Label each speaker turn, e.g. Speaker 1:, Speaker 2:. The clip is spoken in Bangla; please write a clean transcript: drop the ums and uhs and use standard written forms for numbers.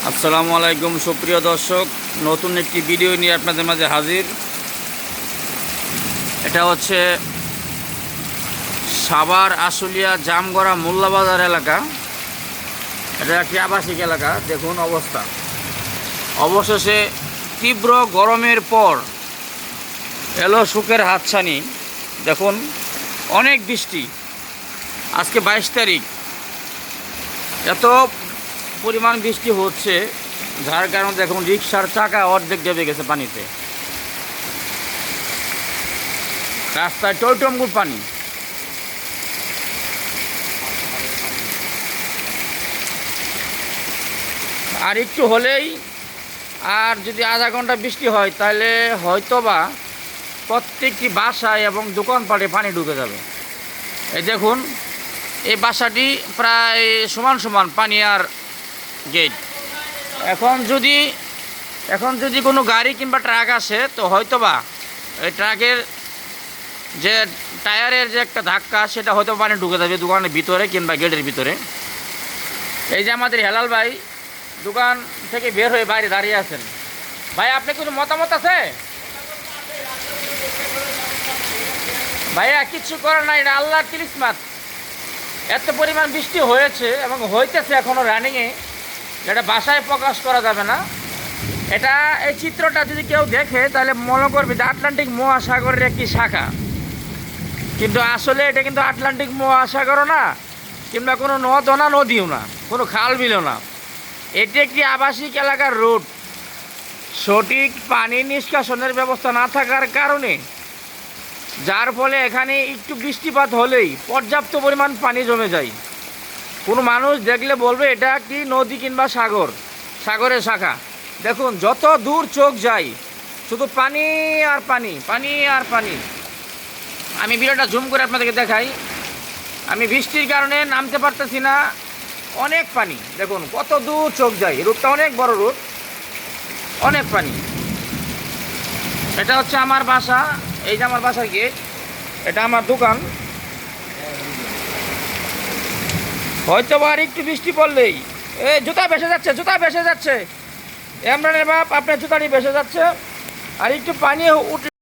Speaker 1: আসসালামু আলাইকুম সুপ্রিয় দর্শক, নতুন একটি ভিডিও নিয়ে আপনাদের মাঝে হাজির। এটা হচ্ছে সাভার আশুলিয়া জামগড়া মোল্লাবাজার এলাকা। এটা একটি আবাসিক এলাকা। দেখুন অবস্থা। অবশেষে তীব্র গরমের পর এলো সুখের হাতছানি। দেখুন অনেক বৃষ্টি। আজকে 22 তারিখ। এত পরিমাণ বৃষ্টি হচ্ছে, যার কারণে দেখুন রিক্সার চাকা অর্ধেক ডেবে গেছে পানিতে। রাস্তায় টইটম্বুর পানি। আর একটু হলেই, আর যদি আধা ঘন্টা বৃষ্টি হয় তাহলে হয়তোবা প্রত্যেকটি বাসায় এবং দোকানপাটে পানি ঢুকে যাবে। এই দেখুন, এই বাসাটি প্রায় সমান সমান পানি আর গেট। এখন যদি কোনো গাড়ি কিংবা ট্রাক আসে তো হয়তোবা এই ট্রাকের যে টায়ারের যে একটা ধাক্কা, সেটা হয়তো পানি ঢুকে যাবে দোকানের ভিতরে কিংবা গেটের ভিতরে। এই যে আমাদের হেলাল ভাই দোকান থেকে বের হয়ে বাইরে দাঁড়িয়ে আছেন। ভাই, আপনি কোনো মতামত আছে? ভাইয়া, কিচ্ছু করার নাই, এটা আল্লাহর কিসমত। এত পরিমাণ বৃষ্টি হয়েছে এবং হইতেছে এখনও রানিংয়ে, যেটা বাসায় প্রকাশ করা যাবে না। এটা এই চিত্রটা যদি কেউ দেখে তাহলে মনে করবে যে আটলান্টিক মহাসাগরের একটি শাখা, কিন্তু আসলে এটা কিন্তু আটলান্টিক মহাসাগরও না, কিংবা কোনো নদীও না, কোনো খাল বিলও না। এটি একটি আবাসিক এলাকার রোড। সঠিক পানি নিষ্কাশনের ব্যবস্থা না থাকার কারণে, যার ফলে এখানে একটু বৃষ্টিপাত হলেই পর্যাপ্ত পরিমাণ পানি জমে যায়। কোনো মানুষ দেখলে বলবে এটা কি নদী কিংবা সাগরের শাখা। দেখুন যত দূর চোখ যায় শুধু পানি আর পানি, পানি আর পানি। আমি ভিডিওটা জুম করে আপনাদেরকে দেখাই। আমি বৃষ্টির কারণে নামতে পারতেছি না, অনেক পানি। দেখুন কত দূর চোখ যায়। রুটটা অনেক বড় রুট, অনেক পানি। এটা হচ্ছে আমার বাসা। এই যে আমার বাসার গেট, এটা আমার দোকান। হয়তো আর একটু বৃষ্টি পড়লেই জুতা ভেসে যাচ্ছে। ইমরানের বাপ, আপনার জুতাটি ভেসে যাচ্ছে। আর একটু পানি উঠলে